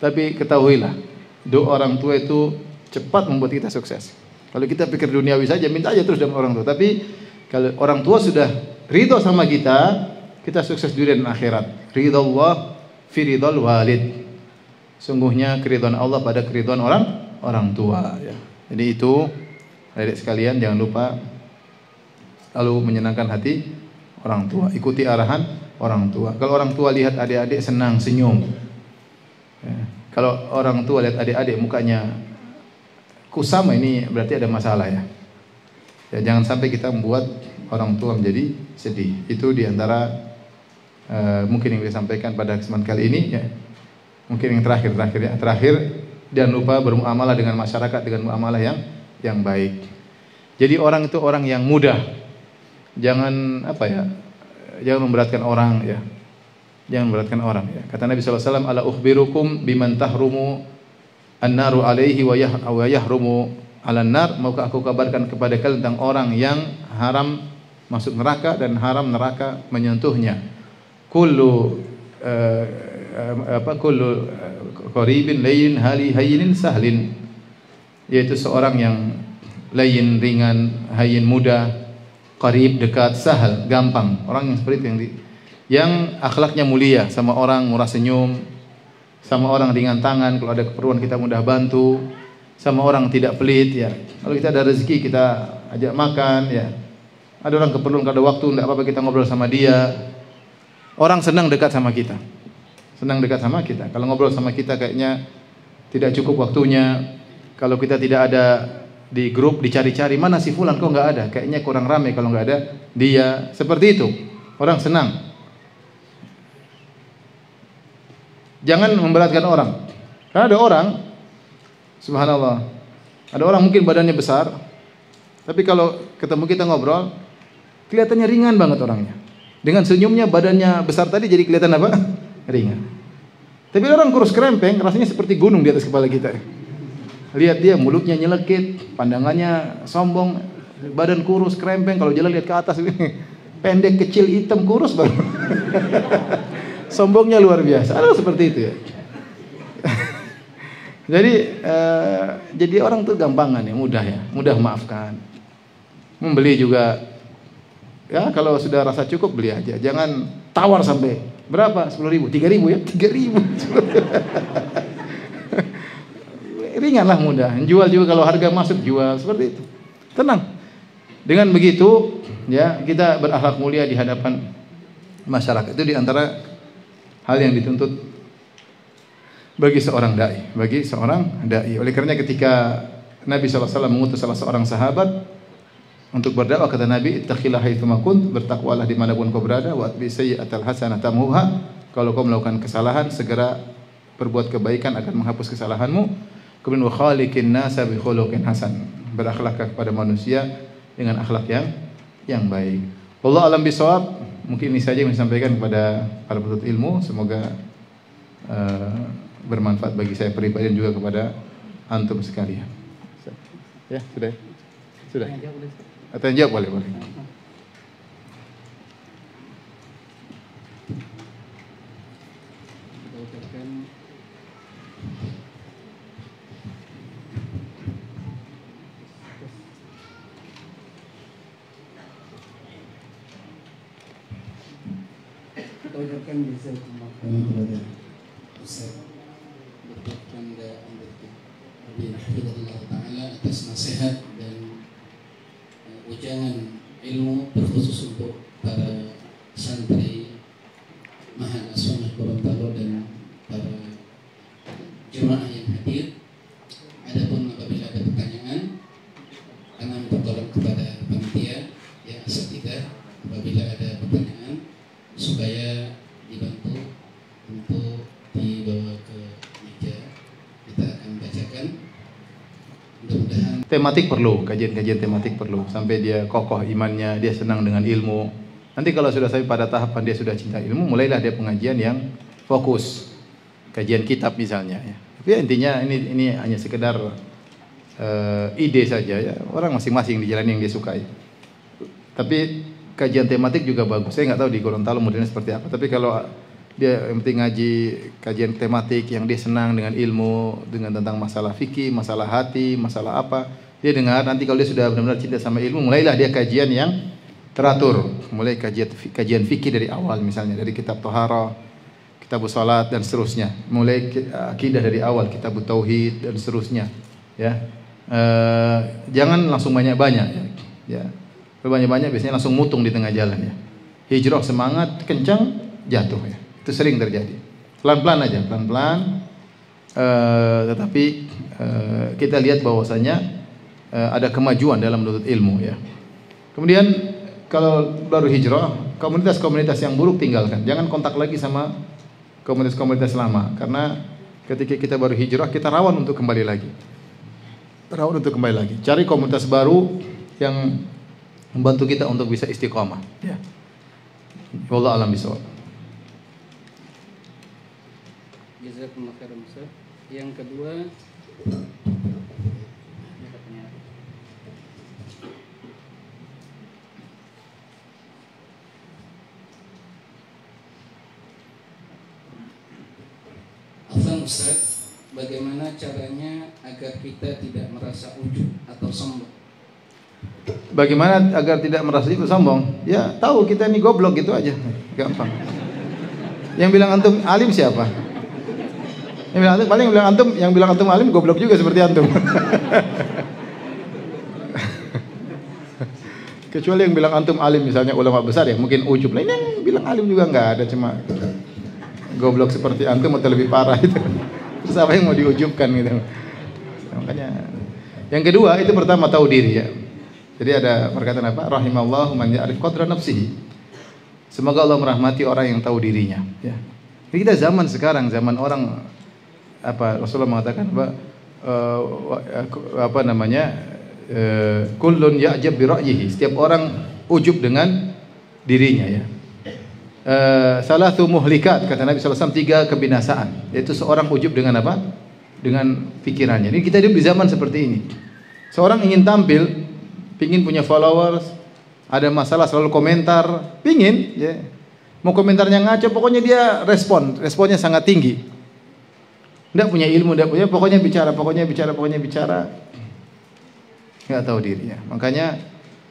[SPEAKER 2] Tapi ketahuilah, doa orang tua itu cepat membuat kita sukses. Kalau kita pikir duniawi saja, minta aja terus dengan orang tua. Tapi kalau orang tua sudah ridho sama kita, kita sukses dunia dan akhirat. Ridho Allah fi ridhol walid. Sungguhnya keridhaan Allah pada keridhaan orang tua. Ya. Jadi itu, adik sekalian, jangan lupa lalu menyenangkan hati orang tua. Ikuti arahan orang tua. Kalau orang tua lihat adik-adik senang, senyum. Ya. Kalau orang tua lihat adik-adik mukanya kusam, ini berarti ada masalah ya. Ya, jangan sampai kita membuat orang tua menjadi sedih. Itu diantara mungkin yang bisa sampaikan pada kesempatan kali ini ya. Mungkin yang terakhir ya. Terakhir, jangan lupa bermuamalah dengan masyarakat dengan muamalah yang baik. Jadi orang itu orang yang mudah. Jangan jangan memberatkan orang ya. Jangan memberatkan orang ya. Kata Nabi sallallahu alaihi wasallam, "Ala ukhbirukum biman tahrumu an-naru alaihi wa yahrumu 'alan nar, maukah aku kabarkan kepada kalian tentang orang yang haram masuk neraka dan haram neraka menyentuhnya. Kullu qaribin layyin hayyinin sahlin, yaitu seorang yang layyin ringan, hayyin mudah, qarib dekat, sahal gampang. Orang yang seperti itu yang akhlaknya mulia, sama orang murah senyum, sama orang ringan tangan, kalau ada keperluan kita mudah bantu, sama orang tidak pelit ya. Kalau kita ada rezeki kita ajak makan ya. Ada orang keperluan, kalau ada waktu enggak apa-apa kita ngobrol sama dia. Orang senang dekat sama kita. Senang dekat sama kita. Kalau ngobrol sama kita kayaknya tidak cukup waktunya. Kalau kita tidak ada di grup dicari-cari, mana si fulan kok enggak ada? Kayaknya kurang ramai kalau enggak ada dia. Seperti itu. Orang senang. Jangan memberatkan orang. Karena ada orang, subhanallah, ada orang mungkin badannya besar, tapi kalau ketemu kita ngobrol, kelihatannya ringan banget orangnya. Dengan senyumnya badannya besar tadi jadi kelihatan apa? Ringan. Tapi orang kurus kerempeng, rasanya seperti gunung di atas kepala kita. Lihat dia, mulutnya nyelekit, pandangannya sombong, badan kurus kerempeng, kalau jalan lihat ke atas pendek, kecil, hitam, kurus baru. Sombongnya luar biasa. Ada seperti itu ya. Jadi orang tuh gampangan ya, mudah maafkan. Membeli juga, ya kalau sudah rasa cukup beli aja. Jangan tawar sampai berapa? 10.000, 3.000 ya, 3.000. Ringanlah, mudah. Jual juga kalau harga masuk jual, seperti itu. Tenang. Dengan begitu, ya kita berakhlak mulia di hadapan masyarakat. Itu diantara hal yang dituntut bagi seorang dai, Oleh karenanya ketika Nabi SAW mengutus salah seorang sahabat untuk berdakwah, kata Nabi, ittaqillaha haitsuma kunt, bertakwalah dimanapun kau berada, wa atbi sayyi'atal hasanata tamhuha, kalau kau melakukan kesalahan segera berbuat kebaikan akan menghapus kesalahanmu. Kemudian wa khaliqin nasa bi khuluqin hasan, berakhlaklah kepada manusia dengan akhlak yang baik. Wallahu a'lam bishawab. Mungkin ini saja yang saya sampaikan kepada para penuntut ilmu. Semoga bermanfaat bagi saya pribadi dan juga kepada antum sekalian. Ya, sudah. Atau yang jawab boleh.
[SPEAKER 3] Ucapkan bisa kepada Ustaz Dr. Abi Hafidhullah Ta'ala atas nasihat dan ujangan ilmu terkhusus untuk para santri Mahal As-Sunnah Gorontalo dan para jemaah yang hadir. Adapun apabila ada pertanyaan, kami minta tolong kepada panitia ya asatidzah apabila ada pertanyaan supaya dibantu untuk dibawa ke meja, kita akan bacakan. Mudah-mudahan
[SPEAKER 2] tematik perlu, kajian-kajian tematik perlu sampai dia kokoh imannya, dia senang dengan ilmu. Nanti kalau sudah sampai pada tahapan dia sudah cinta ilmu, mulailah dia pengajian yang fokus, kajian kitab misalnya ya. Tapi ya, intinya ini hanya sekedar ide saja ya, orang masing-masing di jalan yang dia sukai. Tapi kajian tematik juga bagus. Saya nggak tahu di Gorontalo modelnya seperti apa. Tapi kalau dia yang penting ngaji kajian tematik yang dia senang dengan ilmu, dengan tentang masalah fikih, masalah hati, masalah apa, dia dengar. Nanti kalau dia sudah benar-benar cinta sama ilmu, mulailah dia kajian yang teratur. Mulai kajian fikih dari awal, misalnya dari kitab Thaharah, kitab salat dan seterusnya. Mulai akidah dari awal, kitab tauhid dan seterusnya. Ya, jangan langsung banyak-banyak. Ya. Banyak-banyak biasanya langsung mutung di tengah jalan ya. Hijrah semangat kencang jatuh ya. Itu sering terjadi. Pelan-pelan aja, pelan-pelan. Tetapi kita lihat bahwasanya ada kemajuan dalam menuntut ilmu ya. Kemudian kalau baru hijrah, komunitas-komunitas yang buruk tinggalkan. Jangan kontak lagi sama komunitas-komunitas lama, karena ketika kita baru hijrah kita rawan untuk kembali lagi. Cari komunitas baru yang membantu kita untuk bisa istiqamah. Ya. Wallahu a'lam bishawab.
[SPEAKER 3] Jazakumullah khairan Ustaz. Yang kedua, ada pertanyaan. Afwan Ustaz, bagaimana caranya agar kita tidak merasa ujub atau sombong?
[SPEAKER 2] Bagaimana agar tidak merasa itu sombong? Ya tahu kita ini goblok gitu aja, gampang. Yang bilang antum alim siapa? Yang bilang antum, paling yang bilang antum alim goblok juga seperti antum. Kecuali yang bilang antum alim misalnya ulama besar ya mungkin ujub. Nah, ini yang bilang alim juga nggak ada, cuma goblok seperti antum atau lebih parah itu. Terus apa yang mau diujubkan gitu? Makanya yang kedua itu pertama tahu diri ya. Jadi ada perkataan apa? Rahimallahu man ya'rif qadra nafsihi. Semoga Allah merahmati orang yang tahu dirinya. Ya. Jadi kita zaman sekarang, zaman orang apa Rasulullah mengatakan apa namanya? Kullun ya'jab bi ra'yihi. Setiap orang ujub dengan dirinya ya. Salatu muhlikat kata Nabi SAW, 3 kebinasaan. Yaitu seorang ujub dengan apa? Dengan pikirannya. Ini kita hidup di zaman seperti ini. Seorang ingin tampil, pingin punya followers, ada masalah selalu komentar, pingin ya. Mau komentarnya ngaco, pokoknya dia responnya sangat tinggi. Enggak punya ilmu, enggak punya, pokoknya bicara. Enggak tahu diri ya. Makanya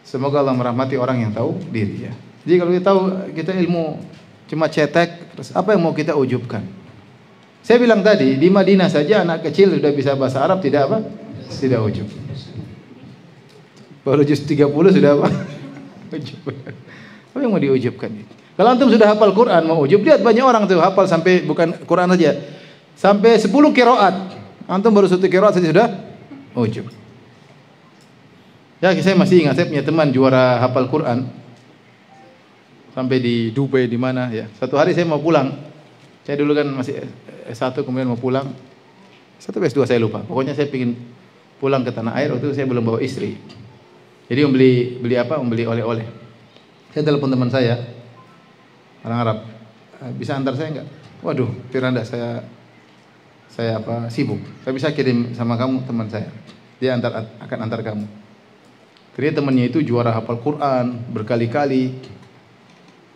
[SPEAKER 2] semoga Allah merahmati orang yang tahu diri ya. Jadi kalau kita tahu kita ilmu cuma cetek, terus apa yang mau kita ujubkan? Saya bilang tadi di Madinah saja anak kecil sudah bisa bahasa Arab tidak apa? Tidak ujub. Baru juz 30 sudah apa? Ujub. Apa yang mau diujubkan? Kalau antum sudah hafal Quran mau ujub, lihat banyak orang tuh hafal sampai bukan Quran saja. Sampai 10 qiraat. Antum baru 1 qiraat saja sudah ujub. Ya, saya masih ingat saya punya teman juara hafal Quran. Sampai di Dubai di mana ya. Satu hari saya mau pulang. Saya dulu kan masih S1 kemudian mau pulang. S1 S2 saya lupa. Pokoknya saya ingin pulang ke tanah air waktu itu saya belum bawa istri. Jadi beli apa? Membeli oleh-oleh. Saya telepon teman saya orang Arab. Bisa antar saya enggak? Waduh, Firanda saya apa sibuk. Saya bisa kirim sama kamu teman saya. Dia akan antar kamu. Ternyata temannya itu juara hafal Quran berkali-kali.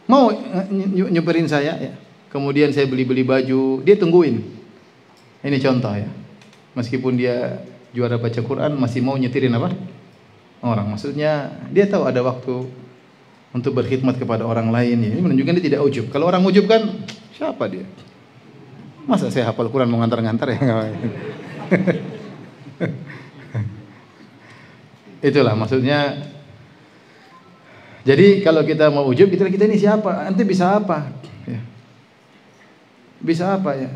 [SPEAKER 2] Mau nyuperin saya ya. Kemudian saya beli baju, dia tungguin. Ini contoh ya. Meskipun dia juara baca Quran masih mau nyetirin apa? Orang. Maksudnya dia tahu ada waktu untuk berkhidmat kepada orang lain ya. Ini menunjukkan dia tidak ujub. Kalau orang ujub kan siapa dia? Masa saya hafal Quran mau ngantar-ngantar ya? Itulah maksudnya. Jadi kalau kita mau ujub, kita ini siapa? Nanti bisa apa? Ya. Bisa apa ya?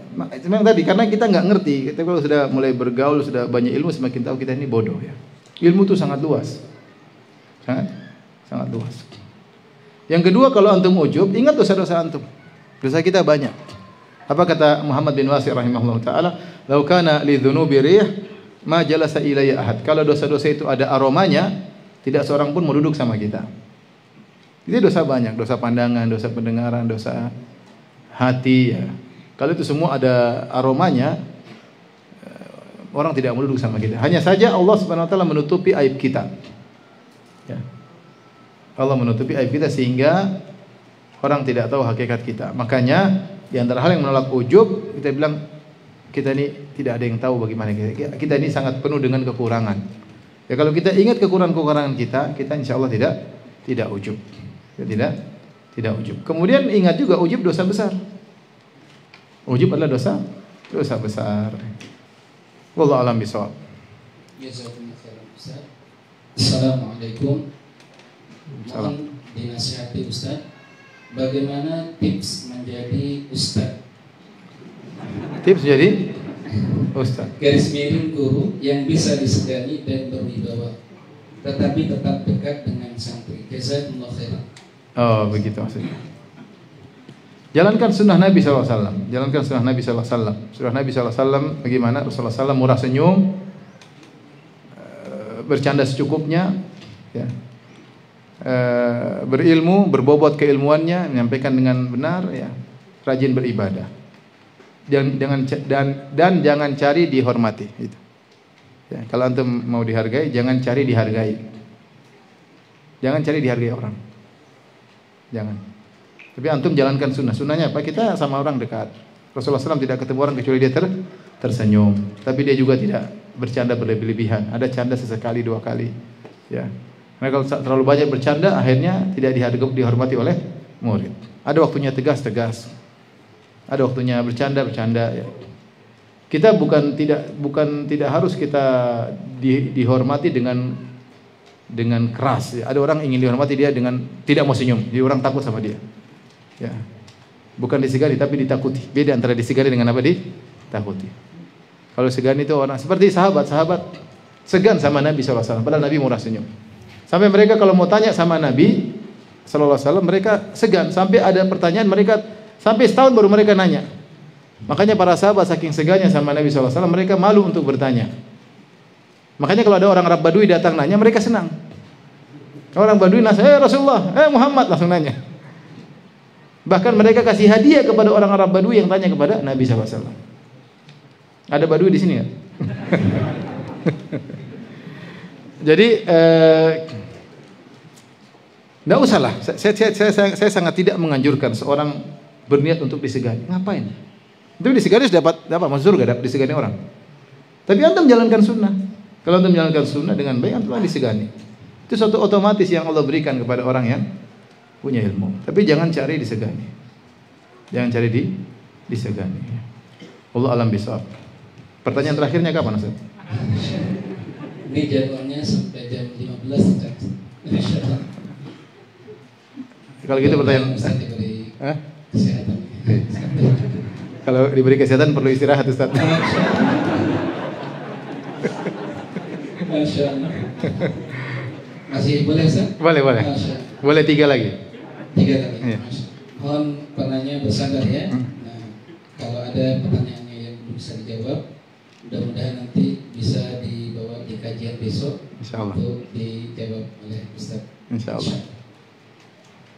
[SPEAKER 2] Memang tadi karena kita nggak ngerti. Kita kalau sudah mulai bergaul, sudah banyak ilmu, semakin tahu kita ini bodoh ya. Ilmu itu sangat luas, sangat luas. Yang kedua kalau antum ujub, ingat dosa-dosa antum. Dosa kita banyak. Apa kata Muhammad bin Wasir rahimahullah taala? "Lau kana lidzunubi rih ma jalasa ilayya ahad." Kalau dosa-dosa itu ada aromanya, tidak seorang pun mau duduk sama kita. Itu dosa banyak, dosa pandangan, dosa pendengaran, dosa hati ya. Kalau itu semua ada aromanya, orang tidak mau duduk sama kita. Hanya saja Allah Subhanahu wa taala menutupi aib kita. Ya. Allah menutupi aib kita sehingga orang tidak tahu hakikat kita. Makanya di antara hal yang menolak ujub, kita bilang kita ini tidak ada yang tahu bagaimana kita. Kita ini sangat penuh dengan kekurangan. Ya kalau kita ingat kekurangan kita insya Allah tidak ujub. Ya, tidak ujub. Kemudian ingat juga ujub dosa besar. Ujub adalah dosa besar. Wallahu a'lam bishawab.
[SPEAKER 3] Jazakumullah khairan Ustaz. Assalamualaikum. Mohon dinasihati Ustaz, bagaimana tips menjadi ustaz?
[SPEAKER 2] Tips jadi ustaz.
[SPEAKER 3] Garis miring guru yang bisa disegani dan berwibawa, tetapi tetap dekat dengan santri. Jazakumullah khairan.
[SPEAKER 2] Oh, begitu maksudnya. Jalankan sunnah Nabi SAW. Jalankan sunnah Nabi SAW. Sunnah Nabi SAW bagaimana? Rasulullah SAW murah senyum, bercanda secukupnya, ya. Berilmu, berbobot keilmuannya, menyampaikan dengan benar, ya. Rajin beribadah. Dan jangan cari dihormati. Itu. Ya, kalau antum mau dihargai, jangan cari dihargai. Jangan cari dihargai orang. Jangan. Tapi antum jalankan sunnah. Sunnahnya apa? Kita sama orang dekat. Rasulullah SAW tidak ketemu orang kecuali dia tersenyum. Tapi dia juga tidak bercanda berlebih-lebihan. Ada canda sesekali 2 kali. Ya. Mereka kalau terlalu banyak bercanda, akhirnya tidak dihormati oleh murid. Ada waktunya tegas. Ada waktunya bercanda. Ya. Kita bukan tidak harus kita dihormati dengan keras. Ada orang ingin dihormati dia dengan tidak mau senyum. Jadi orang takut sama dia. Ya. Bukan disegani tapi ditakuti. Beda antara disegani dengan apa? Ditakuti. Kalau segan itu orang seperti sahabat segan sama Nabi SAW. Padahal Nabi murah senyum. Sampai mereka kalau mau tanya sama Nabi SAW, mereka segan. Sampai ada pertanyaan mereka sampai setahun baru mereka nanya. Makanya para sahabat saking segannya sama Nabi SAW, mereka malu untuk bertanya. Makanya kalau ada orang Arab Badui datang nanya, mereka senang. Orang Badui nanya, Rasulullah, Muhammad, langsung nanya. Bahkan mereka kasih hadiah kepada orang Arab Badui yang tanya kepada Nabi SAW. Ada Badui di sini nggak? Jadi nggak usah lah. Saya sangat tidak menganjurkan seorang berniat untuk disegani. Ngapain? Itu disegani sudah dapat masuk surga, dapat disegani orang. Tapi antum menjalankan sunnah. Kalau antum menjalankan sunnah dengan baik, antum disegani. Itu suatu otomatis yang Allah berikan kepada orang yang punya ilmu. Tapi jangan cari disegani. Jangan cari disegani. Allah alam bisawab. Pertanyaan terakhirnya kapan, Ustaz?
[SPEAKER 3] Ini jadwalnya sampai jam 15, Ustaz. Insyaallah.
[SPEAKER 2] Kalau gitu pertanyaan
[SPEAKER 3] Ustaz diberi kesehatan.
[SPEAKER 2] Kalau diberi kesehatan perlu istirahat, Ustaz.
[SPEAKER 3] Masya Allah. Masih boleh, Ustaz?
[SPEAKER 2] Boleh. Boleh 3 lagi.
[SPEAKER 3] 3 lagi.
[SPEAKER 2] Iya.
[SPEAKER 3] Mohon penanya bersabar ya. Nah, kalau ada pertanyaannya yang belum bisa dijawab, mudah-mudahan nanti bisa dibawa di kajian besok.
[SPEAKER 2] Insyaallah.
[SPEAKER 3] Untuk dijawab oleh Ustaz.
[SPEAKER 2] Insyaallah.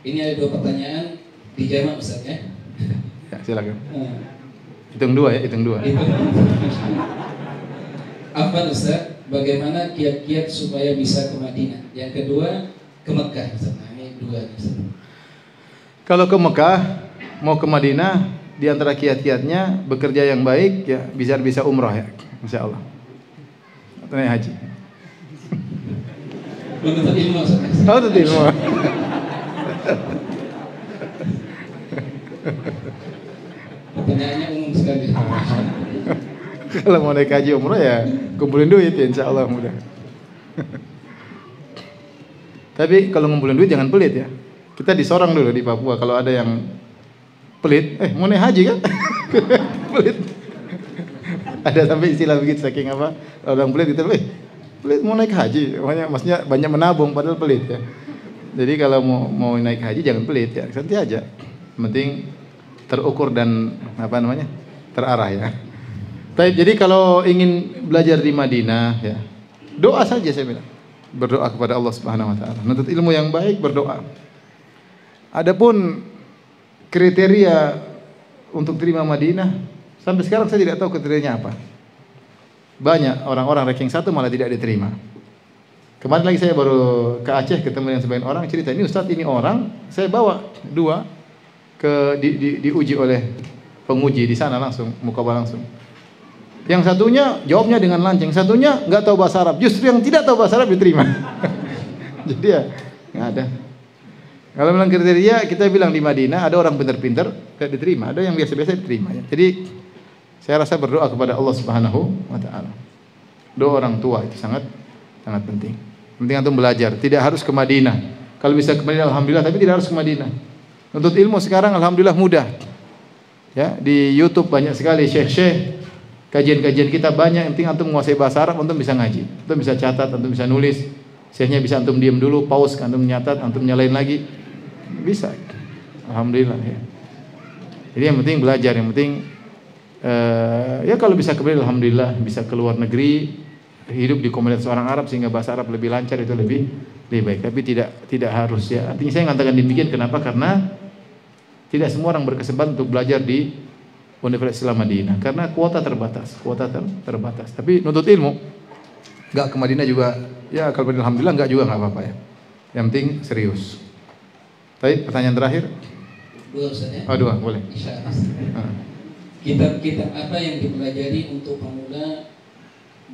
[SPEAKER 3] Ini ada 2 pertanyaan dijawab, Ustaz ya.
[SPEAKER 2] Ya, silakan. Hitung 2 ya, hitung 2.
[SPEAKER 3] Apa Ustaz? Bagaimana kiat-kiat supaya bisa ke Madinah? Yang kedua ke Mekah, Ustaz. Nah, ini 2 Ustaz.
[SPEAKER 2] Kalau ke Mekah, mau ke Madinah, di antara kiat-kiatnya bekerja yang baik ya, bisa umrah ya, insyaallah. Atau naik haji.
[SPEAKER 3] Menuntut ilmu, Ustaz.
[SPEAKER 2] Menuntut ilmu.
[SPEAKER 3] Pertanyaannya umum sekali.
[SPEAKER 2] Kalau mau naik haji umrah ya kumpulin duit ya, insyaallah mudah. Tapi kalau ngumpulin duit jangan pelit ya. Kita disorong dulu di Papua kalau ada yang pelit, mau naik haji kan? Pelit. Ada sampai istilah begitu saking apa? Orang pelit gitu, pelit mau naik haji, maksudnya banyak menabung padahal pelit ya. Jadi kalau mau naik haji jangan pelit ya, santai aja. Penting terukur dan terarah ya. Jadi kalau ingin belajar di Madinah ya, doa saja saya bilang. Berdoa kepada Allah Subhanahu wa taala. Menuntut ilmu yang baik, berdoa. Adapun kriteria untuk terima Madinah, sampai sekarang saya tidak tahu kriterianya apa. Banyak orang-orang ranking 1 malah tidak diterima. Kemarin lagi saya baru ke Aceh ketemu dengan sebagian orang cerita, ini Ustadz ini orang, saya bawa 2 diuji oleh penguji di sana langsung, mukabala langsung. Yang satunya jawabnya dengan lancang, satunya nggak tahu bahasa Arab. Justru yang tidak tahu bahasa Arab diterima. Jadi ya nggak ada. Kalau memang kriteria kita bilang di Madinah ada orang pintar-pintar tidak diterima, ada yang biasa-biasa diterima. Ya. Jadi saya rasa berdoa kepada Allah Subhanahu wa taala. Doa orang tua itu sangat penting. Penting antum belajar, tidak harus ke Madinah. Kalau bisa ke Madinah alhamdulillah, tapi tidak harus ke Madinah. Untuk ilmu sekarang alhamdulillah mudah. Ya, di YouTube banyak sekali syekh-syekh, kajian-kajian kita banyak, yang penting antum menguasai bahasa Arab, antum bisa ngaji. Antum bisa catat, antum bisa nulis. Syekhnya bisa antum diam dulu, pause, antum nyatat, antum nyalain lagi. Bisa. Alhamdulillah ya. Jadi yang penting belajar, yang penting ya kalau bisa kembali alhamdulillah, bisa ke luar negeri, hidup di komunitas orang Arab sehingga bahasa Arab lebih lancar, itu lebih baik. Tapi tidak harus ya. Artinya saya mengatakan demikian kenapa? Karena tidak semua orang berkesempatan untuk belajar di Universitas Islam Madinah karena kuota terbatas. Tapi nuntut ilmu enggak ke Madinah juga ya, kalau alhamdulillah enggak juga enggak apa-apa ya. Yang penting serius. Baik, pertanyaan terakhir.
[SPEAKER 3] 2 Ustaz ya.
[SPEAKER 2] Oh, 2, boleh.
[SPEAKER 3] Insyaallah. kitab-kitab apa yang dipelajari untuk pemula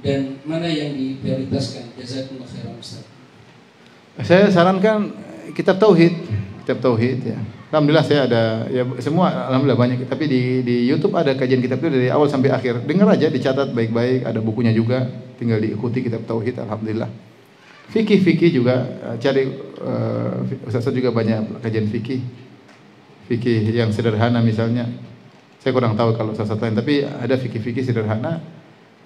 [SPEAKER 3] dan mana yang diprioritaskan? Jazakumullah khairan Ustaz.
[SPEAKER 2] Saya sarankan kitab tauhid ya. Alhamdulillah saya ada ya semua, alhamdulillah banyak. Tapi di YouTube ada kajian kitab itu dari awal sampai akhir. Dengar aja, dicatat baik-baik, ada bukunya juga. Tinggal diikuti kitab tauhid, alhamdulillah. Fikih juga cari Ustaz juga banyak kajian fikih yang sederhana misalnya. Saya kurang tahu kalau Ustaz lain, tapi ada fikih sederhana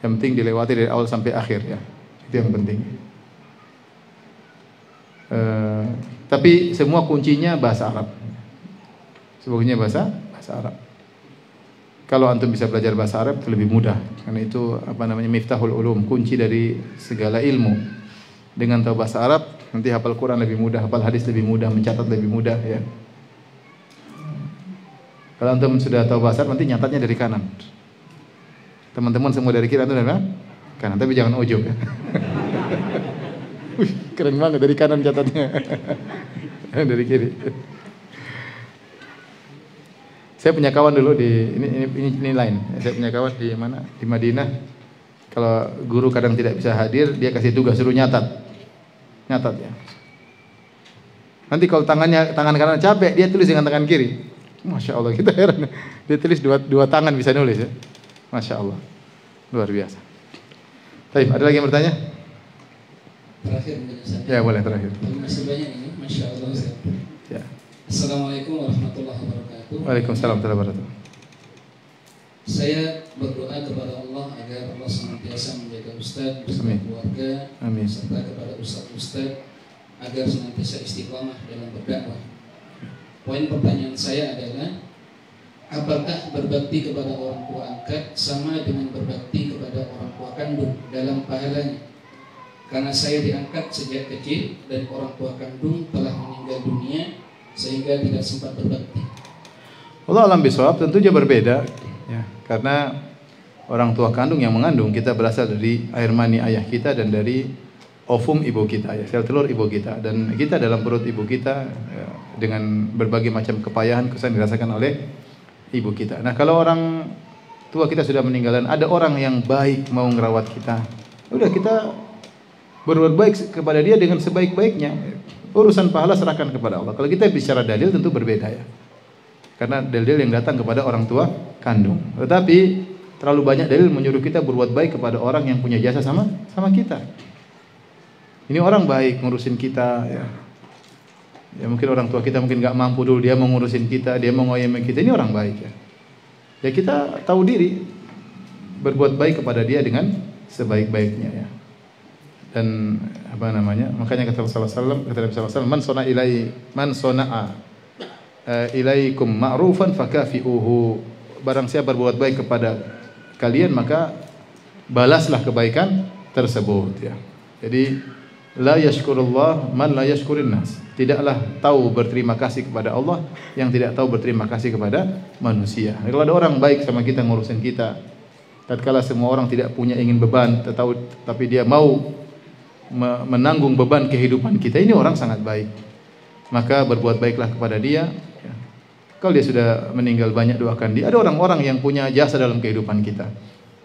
[SPEAKER 2] yang penting dilewati dari awal sampai akhir ya. Itu yang penting. Tapi semua kuncinya bahasa Arab. Semuanya bahasa Arab. Kalau antum bisa belajar bahasa Arab itu lebih mudah, karena itu miftahul ulum, kunci dari segala ilmu. Dengan tahu bahasa Arab, nanti hafal Quran lebih mudah, hafal hadis lebih mudah, mencatat lebih mudah ya. Kalau antum sudah tahu bahasa Arab, nanti nyatatnya dari kanan. Teman-teman semua dari kiri, antum dari kanan, tapi jangan ujub ya. Wih, keren banget dari kanan catatnya. Dari kiri. Saya punya kawan dulu ini lain. Saya punya kawan di mana? Di Madinah. Kalau guru kadang tidak bisa hadir, dia kasih tugas suruh nyatat ya. Nanti kalau tangan kanan capek, dia tulis dengan tangan kiri. Masya Allah, kita heran. Dia tulis dua tangan bisa nulis ya. Masya Allah, luar biasa. Baik, ada lagi yang bertanya?
[SPEAKER 3] Terakhir mungkin Ustaz.
[SPEAKER 2] Ya boleh terakhir.
[SPEAKER 3] Masih banyak ini, Masya Allah Ustaz.
[SPEAKER 2] Ya.
[SPEAKER 3] Assalamualaikum warahmatullahi wabarakatuh.
[SPEAKER 2] Waalaikumsalam warahmatullahi wabarakatuh.
[SPEAKER 3] Saya berdoa kepada Allah agar Allah senantiasa menjaga Ustaz beserta keluarga, serta kepada Ustaz agar senantiasa istiqomah dalam berdakwah. Poin pertanyaan saya adalah, apakah berbakti kepada orang tua angkat sama dengan berbakti kepada orang tua kandung dalam pahalanya? Karena saya diangkat sejak kecil dan orang tua kandung telah meninggal dunia sehingga tidak sempat berbakti.
[SPEAKER 2] Allah alam bisawab, tentunya berbeda ya, karena orang tua kandung yang mengandung kita berasal dari air mani ayah kita dan dari ovum ibu kita ya, sel telur ibu kita, dan kita dalam perut ibu kita ya, dengan berbagai macam kepayahan kesan dirasakan oleh ibu kita. Nah, kalau orang tua kita sudah meninggal dan ada orang yang baik mau ngerawat kita, udah kita berbuat baik kepada dia dengan sebaik-baiknya. Urusan pahala serahkan kepada Allah. Kalau kita bicara dalil tentu berbeda ya, karena dalil yang datang kepada orang tua kandung. Tetapi terlalu banyak dalil menyuruh kita berbuat baik kepada orang yang punya jasa sama kita. Ini orang baik ngurusin kita ya. Ya mungkin orang tua kita mungkin nggak mampu dulu, dia mau ngurusin kita, dia mau ngoyemin kita. Ini orang baik ya. Ya kita tahu diri berbuat baik kepada dia dengan sebaik-baiknya ya. Dan makanya kata Rasulullah SAW, man sona'a ilaikum ma'rufan fakafi'uhu. Barang siapa berbuat baik kepada kalian, maka balaslah kebaikan tersebut ya. Jadi la yashkurullah man la yashkurin nas. Tidaklah tahu berterima kasih kepada Allah yang tidak tahu berterima kasih kepada manusia. Kalau ada orang baik sama kita, ngurusin kita, tatkala semua orang tidak punya ingin beban, tapi dia mau menanggung beban kehidupan kita, ini orang sangat baik. Maka berbuat baiklah kepada dia ya. Kalau dia sudah meninggal, banyak doakan dia. Ada orang-orang yang punya jasa dalam kehidupan kita,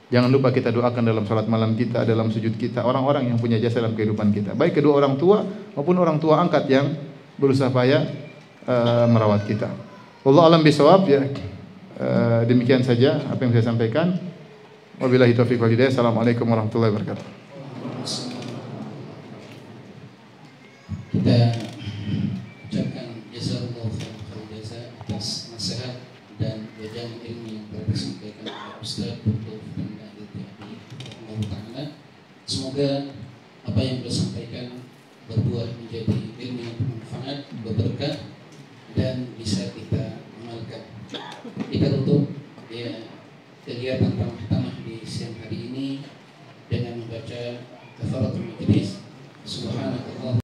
[SPEAKER 2] jangan lupa kita doakan dalam salat malam kita, dalam sujud kita, orang-orang yang punya jasa dalam kehidupan kita, baik kedua orang tua maupun orang tua angkat yang berusaha payah merawat kita. Wallahu alam bisawab ya. Demikian saja apa yang saya sampaikan. Wabillahi taufiq wal hidayah. Assalamualaikum warahmatullahi wabarakatuh.
[SPEAKER 3] Kita ucapkan jazakallahu khairan jasa atas nasihat dan wejangan ilmu yang telah disampaikan oleh Ustaz Dr. Fanda Al-Ta'ala. Semoga apa yang beliau sampaikan berbuah menjadi ilmu yang bermanfaat, berberkah, dan bisa kita amalkan. Kita tutup ya kegiatan tamah-tamah di siang hari ini dengan membaca kafaratul majlis. Subhanallah.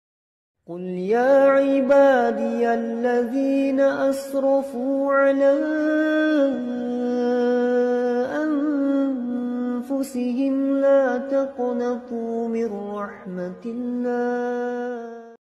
[SPEAKER 1] قل يا عبادي الذين أسرفوا على أنفسهم لا تقنطوا من رحمة الله